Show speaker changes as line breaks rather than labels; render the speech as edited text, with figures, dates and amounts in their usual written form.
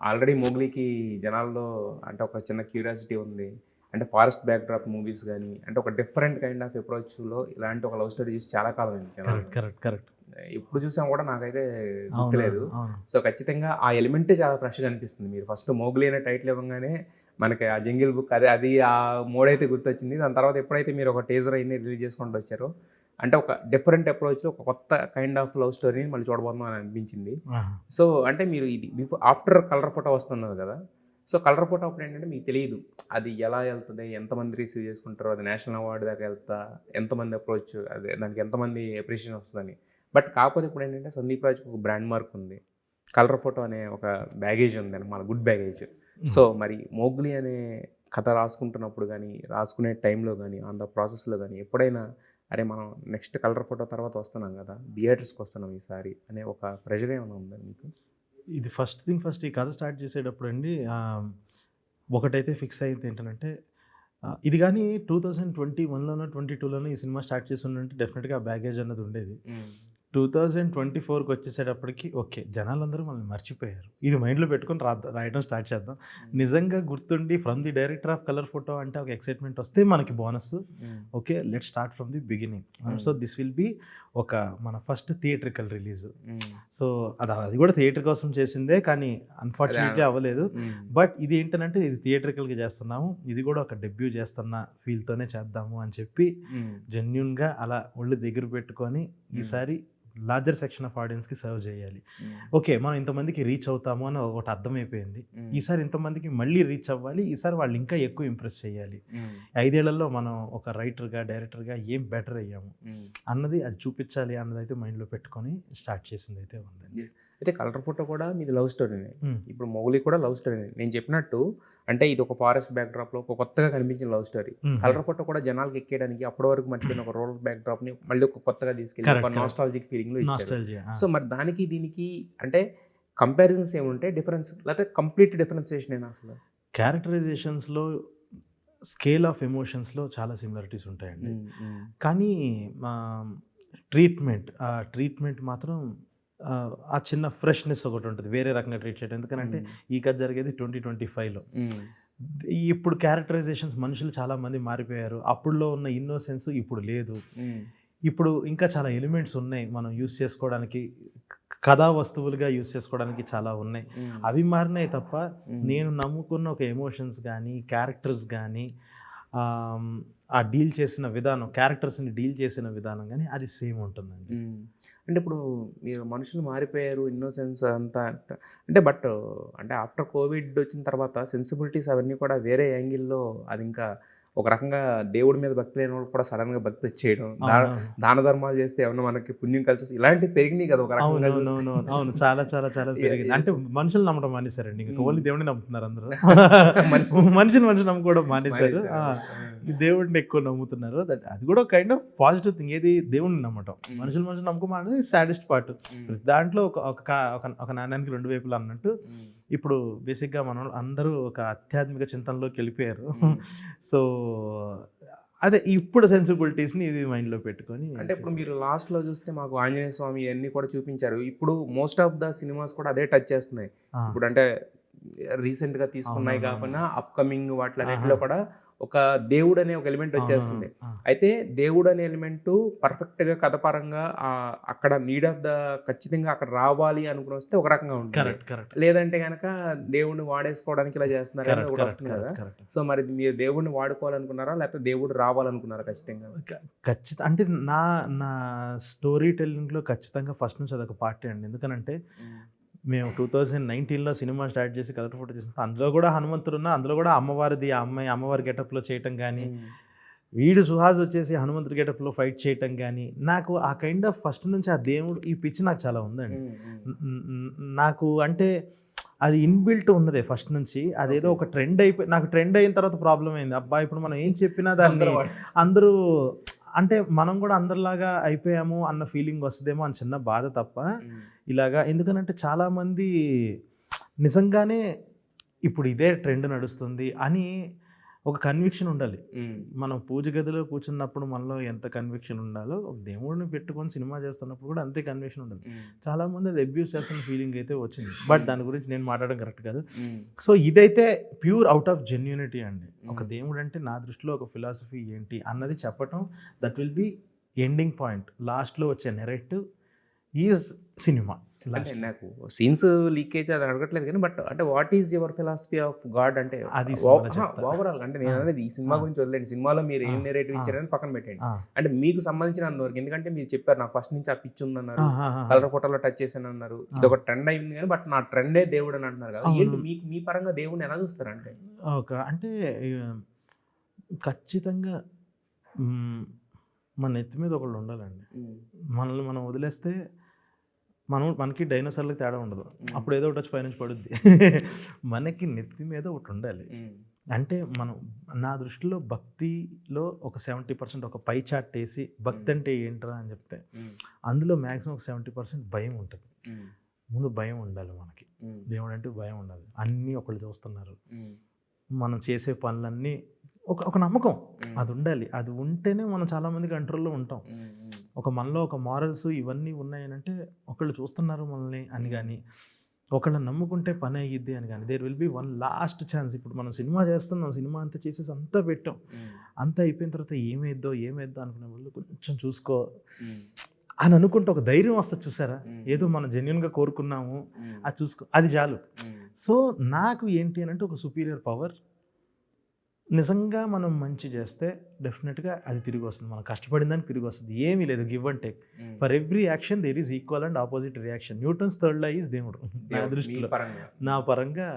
Already 'మోగ్లీకి' జనాల్లో అంటే ఒక చిన్న క్యూరియాసిటీ ఉంది. అంటే ఫారెస్ట్ బ్యాక్‌డ్రాప్ మూవీస్ గాని, అంటే ఒక డిఫరెంట్ కైండ్ ఆఫ్ అప్రోచ్‌లో ఇలాంటి ఒక లవ్ స్టోరీ చూసి చాలా కాలం అయింది జనాలు.
కరెక్ట్.
ఎప్పుడు చూసాం కూడా నాకైతే
అవునవును.
గుర్తులేదు.
అవును.
సో, ఖచ్చితంగా ఆ ఎలిమెంటే చాలా ఫ్రెష్‌గా అనిపిస్తుంది. మీరు ఫస్ట్ 'మోగ్లీ' అనే టైటిల్ ఇవ్వంగానే మనకి ఆ 'జంగిల్ బుక్' అది ఆ మోడైతే గుర్తొచ్చింది. దాని తర్వాత ఎప్పుడైతే మీరు ఒక టీజర్ అయన్నీ రిలీజ్ చేసుకుంటూ వచ్చారో, అంటే ఒక డిఫరెంట్ అప్రోచ్‌లో ఒక కొత్త కైండ్ ఆఫ్ లవ్ స్టోరీని మళ్ళీ చూడబోతున్నాం అని అనిపించింది.
ఆహా!
సో, అంటే మీరు ఇది ఆఫ్టర్ కలర్ ఫోటో వస్తున్నది కదా! సో, కలర్ ఫోటో అప్పుడేంటంటే మీకు తెలీదు. అది ఎలా ఎళ్తది? ఎంతమంది రిసీవ్ చేసుకుంటారో? అది నేషనల్ అవార్డ్ దాకా ఎళ్తదా? ఎంతమంది అప్రోచ్ అదే దానికి ఎంతమంది అప్రిషియేషన్ వస్తదని. బట్ కాకపోతే ఇప్పుడేంటంటే 'సందీప్ రాజ్‌కి' ఒక బ్రాండ్ మార్క్ ఉంది. కలర్ ఫోటో అనే ఒక బ్యాగేజ్ ఉందని మన గుడ్ బ్యాగేజ్. సో, మరి 'మోగ్లీ' అనే కథ రాసుకుంటున్నప్పుడు గానీ, రాసుకునే టైంలో గానీ, ఆన్ ద ప్రాసెస్‌లో గానీ ఎప్పుడైనా అరే! మనం నెక్స్ట్ కలర్ ఫోటో తర్వాత వస్తున్నాం గదా! థియేటర్స్‌కి వస్తున్నాం ఈసారి అనే ఒక ప్రెషర్ ఏమైనా ఉందా మీకు?
ఇది ఫస్ట్ ఈ కథ స్టార్ట్ చేసేటప్పుడండి ఒకటైతే ఫిక్స్ అయింది ఏంటనంటే ఇది గాని 2021లోనో, 22లోనో ఈ సినిమా స్టార్ట్ చేసుండుంటే డెఫినిట్‌గా ఆ బ్యాగేజ్ అన్నది ఉండేది.
హ్మ్.
2024కి వచ్చేసేటప్పటికి ఓకే. జనాలందరూ మనల్ని మర్చిపోయారు. ఇది మైండ్‌లో పెట్టుకొని రాయడం స్టార్ట్ చేద్దాం. నిజంగా గుర్తుండి from the director of colour photo అంటే ఒక ఎక్సైట్‌మెంట్ వస్తే మనకి బోనస్.
హ్మ్.
Okay. Let's start from the beginning.
హ్మ్.
సో, దిస్ విల్ బి ఒక మన ఫస్ట్ థియేట్రికల్ రిలీజ్.
హ్మ్.
సో, అది కూడా థియేటర్ కోసం చేసిందే కానీ అన్‌ఫార్చునేట్‌లీ
అదే.
అవ్వలేదు.
హ్మ్.
బట్ ఇది ఏంటనంటే ఇది థియేట్రికల్‌గా చేస్తున్నాము. ఇది కూడా ఒక డెబ్యూ చేస్తున్న ఫీల్‌తోనే చేద్దాము అని చెప్పి
హ్మ్.
జెన్యూన్‌గా అలా ఒళ్ళు దగ్గర పెట్టుకొని ఈసారి లార్జర్ సెక్షన్ ఆఫ్ ఆడియన్స్‌కి సర్వ్ చేయాలి.
హ్మ్.
ఓకే. మనం ఇంతమందికి రీచ్ అవుతాము అని ఒకటి అర్థమైపోయింది.
హ్మ్.
ఈసారి ఇంతమందికి మళ్ళీ రీచ్ అవ్వాలి. ఈసారి వాళ్ళు ఇంకా ఎక్కువ ఇంప్రెస్ చేయాలి.
హ్మ్.
5 ఏళ్లలో మనం ఒక రైటర్‌గా, డైరెక్టర్‌గా ఏం బెటర్ అయ్యాము
హ్మ్.
అన్నది అది చూపించాలి అన్నదైతే మైండ్‌లో పెట్టుకొని స్టార్ట్ చేసిందైతే ఉందండి.
యెస్. అయితే కలర్ ఫోటో కూడా మీది లవ్ స్టోరీనే.
హ్మ్.
ఇప్పుడు 'మౌగ్లీ' కూడా లవ్ స్టోరీనే. నేను చెప్పినట్టు అంటే ఇది ఒక ఫారెస్ట్ బ్యాక్‌డ్రాప్‌లో ఒక కొత్తగా కనిపించిన లవ్ స్టోరీ.
హుహు.
కలర్ ఫోటో కూడా జనాలకి ఎక్కేయడానికి అప్పటి వరకు మర్చిపోయిన ఒక రూరల్ బ్యాక్‌డ్రాప్‌ని మళ్ళీ ఒక కొత్తగా తీసుకెళ్ళి ఒక
కరెక్ట్.
నాస్టాల్జిక్ ఫీలింగ్‌లో ఇచ్చారు.
నాస్టాల్జియా. ఆ!
సో, మరి దానికి దీనికి అంటే కంపారిజన్స్ ఏముంటాయి? డిఫరెన్స్ లేకపోతే కంప్లీట్ డిఫరెన్సియేషనేనా అసలు?
క్యారెక్టరైజేషన్స్‌లో స్కేల్ ఆఫ్ ఎమోషన్స్‌లో చాలా సిమిలారిటీస్ ఉంటాయండి.
హ్మ్. హ్మ్.
కానీ ఆ ట్రీట్మెంట్ మాత్రం ఆ చిన్న ఫ్రెష్‌నెస్ ఒకటుంటది. వేరే రకంగా ట్రీట్ చేయడం. ఎందుకనంటే
హ్మ్.
ఈ కథ జరిగేది 2025లో.
హ్మ్.
ఇప్పుడు క్యారెక్టరైజేషన్స్ మనుషులు చాలామంది మారిపోయారు. అప్పుడులో ఉన్న ఇన్నోసెన్స్ ఇప్పుడు లేదు.
హ్మ్.
ఇప్పుడు ఇంకా చాలా ఎలిమెంట్స్ ఉన్నాయి. మనం యూజ్ చేసుకోవడానికి కథా వస్తువులుగా యూజ్ చేసుకోవడానికి చాలా ఉన్నాయి.
హ్మ్.
అవి మారినాయి తప్ప
హ్మ్.
నేను నమ్ముకున్న ఒక ఎమోషన్స్ గానీ, క్యారెక్టర్స్ గానీ ఆ డీల్ చేసిన విధానం, క్యారెక్టర్స్‌ని డీల్ చేసిన విధానం గానీ అది సేమ్ ఉంటుందండి.
హ్మ్. అంటే ఇప్పుడు మీరు మనుషులు మారిపోయారు. ఇన్నోసెన్స్ అంతా అంటే బట్ అంటే ఆఫ్టర్ కోవిడ్ వచ్చిన తర్వాత సెన్సిబిలిటీస్ అవన్నీ కూడా వేరే యాంగిల్‌లో అది ఇంకా ఒక రకంగా దేవుడి మీద భక్తి లేనోళ్ళకి కూడా సడెన్‌గా భక్తొచ్చేయడం.
అవునవును.
దాన ధర్మాలు చేస్తే ఏమన్నా మనకి పుణ్యం కలిసొస్తది. ఇలాంటివి పెరిగినాయి కదా! ఒక రకంగా చూస్తే.
అవునవునవునవును. అవును. చాలా చాలా చాలా పెరిగింది. అంటే
యెస్.
మనుషుల్ని నమ్మడం మానేసారండి. ఇంక
హ్మ్.
ఓన్లీ దేవుడిని నమ్ముతున్నారు అందరూ.
మనిషి
మనిషిని నమ్ముకోవడం మానేసారు.
మానేసారు.
ఆ!
ఆ!
ఈ దేవుడిని ఎక్కువ నమ్ముతున్నారు. అది కూడా ఒక కైండ్ ఆఫ్ పాజిటివ్ థింగ్. ఏది దేవుడిని నమ్మటం.
హ్మ్.
మనుషులు నమ్ముకోవడం అనేది సాడెస్ట్ పార్ట్.
హ్మ్.
ప్రతి దాంట్లో ఒక ఒక క ఒక ఒక నాణ్యానికి 2 వైపులా అన్నట్టు
హ్మ్.
ఇప్పుడు బేసిక్‌గా అందరూ ఒక ఆధ్యాత్మిక చింతనలోకెళ్ళిపోయారు.
హ్మ్.
సో, అదే ఇప్పుడు సెన్సిబిలిటీస్‌ని ఇది మైండ్‌లో పెట్టుకొని
అంటే ఇప్పుడు
చేసాం.
మీరు లాస్ట్‌లో చూస్తే మాకు ఆంజనేయ స్వామి ఇయన్నీ కూడా చూపించారు. ఇప్పుడు మోస్ట్ ఆఫ్ ద సినిమాస్ కూడా అదే టచ్ చేస్తున్నాయి.
ఆ!
ఇప్పుడంటే రీసెంట్‌గా తీసుకున్నయి
అవునవునవును.
కాకుండా అప్‌కమింగ్
ఆహా!
వాటిలన్నిటిలో కూడా ఒక దేవుడనే ఒక ఎలిమెంట్ వచ్చేస్తుంది.
అవునవునవును. ఆ!
అయితే దేవుడనే ఎలిమెంటు పర్ఫెక్ట్‌గా కథ పరంగా అక్కడ నీడ్ ఆఫ్ ద ఖచ్చితంగా అక్కడ రావాలి అనుకునొస్తే ఒక రకంగా ఉంటుంది.
కరెక్ట్.
లేదంటే గనక దేవుడిని వాడేసుకోవడానికి ఇలా చేస్తున్నారని ఒకటొస్తుంది కదా!
కరెక్ట్.
సో, మరి మీరు దేవుడిని వాడుకోవాలనుకున్నారా? లేకపోతే దేవుడు రావాలనుకున్నారా ఖచ్చితంగా?
క అంటే నా నా స్టోరీ టెల్లింగ్‌లో ఖచ్చితంగా ఫస్ట్ నుంచి అదొక పార్టే అండి. ఎందుకనంటే
హ్మ్.
మేము 2019లో సినిమా స్టార్ట్ చేసి కలర్ ఫోటో చేసినప్పుడు అందులో కూడా హనుమంతుడున్న, అందులో కూడా అమ్మవారిది ఆ అమ్మాయి అమ్మవారి గెటప్‌లో చేయటం గానీ,
హ్మ్.
వీడు సుహాస్ వచ్చేసి హనుమంతుడి గెటప్‌లో ఫైట్ చేయటం గానీ, నాకు ఆ కైండ్ ఆఫ్ ఫస్ట్ నుంచి ఆ దేవుడు ఈ పిచ్చి నాకు చాలా ఉందండి.
హ్మ్. హ్మ్.
న్ న్ నాకు అంటే అది ఇన్‌బిల్ట్ ఉన్నదే ఫస్ట్ నుంచి. అదేదో
ఓకే.
ఒక నాకు ట్రెండ్ అయిన తర్వాత ప్రాబ్లమ్ అయింది. అబ్బా! ఇప్పుడు మనం ఏం చెప్పినా
అందరూ
దాన్ని
వాడేస్తారు.
అందరూ అంటే మనం కూడా అందరిలాగా అయిపోయాము అన్న ఫీలింగ్ వస్తదేమో అని చిన్న బాధ తప్ప,
హ్మ్.
ఇలాగా ఎందుకనంటే చాలామంది నిజంగానే ఇప్పుడు ఇదే ట్రెండ్ నడుస్తుంది అని ఒక కన్విక్షన్ ఉండాలి.
ఉమ్,
మనం పూజ గదిలో కూర్చున్నప్పుడు మనలో ఎంత కన్విక్షన్ ఉండాలో, ఒక దేవుడిని పెట్టుకొని సినిమా చేస్తున్నప్పుడు కూడా అంతే కన్విక్షన్ ఉండాలి.
ఉమ్,
చాలామంది అది అబ్యూస్ చేస్తున్న ఫీలింగ్ అయితే వచ్చింది. బట్ దాని గురించి నేను మాట్లాడడం కరెక్ట్ కాదు.
ఉమ్,
సో ఇదైతే ప్యూర్ అవుట్ ఆఫ్ జెన్యూనిటీ అండి. ఒక దేవుడు అంటే నా దృష్టిలో ఒక ఫిలాసఫీ ఏంటి అన్నది చెప్పటం, that will be ending point. లాస్ట్లో వచ్చే నెరేటివ్ ఈజ్ సినిమా.
అంటే నాకు సీన్స్ లీకేజ్ అది అడగట్లేదు కానీ బట్ అంటే what is your philosophy of God అంటే
అది సినిమాలో చెప్తా.
ఓవరాల్ అంటే నేను అనేది ఈ సినిమా గురించి వదిలేండి, సినిమాలో మీరు ఏం నెరేటివ్ ఇచ్చారని పక్కన పెట్టండి. అంటే మీకు సంబంధించిన అంతవరకు, ఎందుకంటే మీరు చెప్పారు నాకు ఫస్ట్ నుంచి ఆ పిచ్ ఉందన్నారు, కలర్ ఫోటోలో టచ్ చేశాను అన్నారు, ఇది ఒక ట్రెండ్ అయింది కానీ బట్ నా ట్రెండే దేవుడు అని అంటున్నారు కదా. ఏంటి మీకు మీ పరంగా దేవుడిని ఎలా చూస్తారు అంటే?
అంటే ఖచ్చితంగా మన నెత్తి మీద ఒకళ్ళు ఉండాలండి. మనల్ని మనం వదిలేస్తే మనకి డైనోసార్లకు తేడా ఉండదు. అప్పుడు ఏదో ఒకటి వచ్చి పైనుంచి పడుద్ది. మనకి నెత్తి మీద ఒకటి ఉండాలి. అంటే మనం, నా దృష్టిలో భక్తిలో ఒక 70% ఒక పై చాట్ వేసి భక్తి అంటే ఏంట్రా అని చెప్తే అందులో మ్యాక్సిమం ఒక 70% భయం ఉంటుంది. ముందు భయం ఉండాలి మనకి. దేవుడు అంటే భయం ఉండాలి. అన్నీ ఒకళ్ళు చూస్తున్నారు, మనం చేసే పనులన్నీ ఒక నమ్మకం అది ఉండాలి. అది ఉంటేనే మనం చాలామంది కంట్రోల్లో ఉంటాం. ఒక మనలో ఒక మారల్స్ ఇవన్నీ ఉన్నాయనంటే ఒకళ్ళు చూస్తున్నారు మనల్ని అని కానీ, ఒకళ్ళని నమ్ముకుంటే పని అయ్యిద్ది అని కానీ, there will be one last chance. ఇప్పుడు మనం సినిమా చేస్తున్నాం, సినిమా అంతా చేసేసి అంతా పెట్టాం, అంతా అయిపోయిన తర్వాత ఏమేద్దో అనుకునే వాళ్ళు కొంచెం చూసుకో అని అనుకుంటే ఒక ధైర్యం వస్తుంది. చూసారా, ఏదో మనం జెన్యున్గా కోరుకున్నాము, అది చూసుకో, అది చాలు. సో నాకు ఏంటి అని అంటే ఒక సుపీరియర్ పవర్. నిజంగా మనం మంచి చేస్తే డెఫినెట్గా అది తిరిగి వస్తుంది. మనం కష్టపడిన దానికి తిరిగి వస్తుంది. ఏమీ లేదు, give and take. For every action there is equal and opposite reaction. Newton's third law is దేవుడు నా దృష్టిలో. నా పరంగా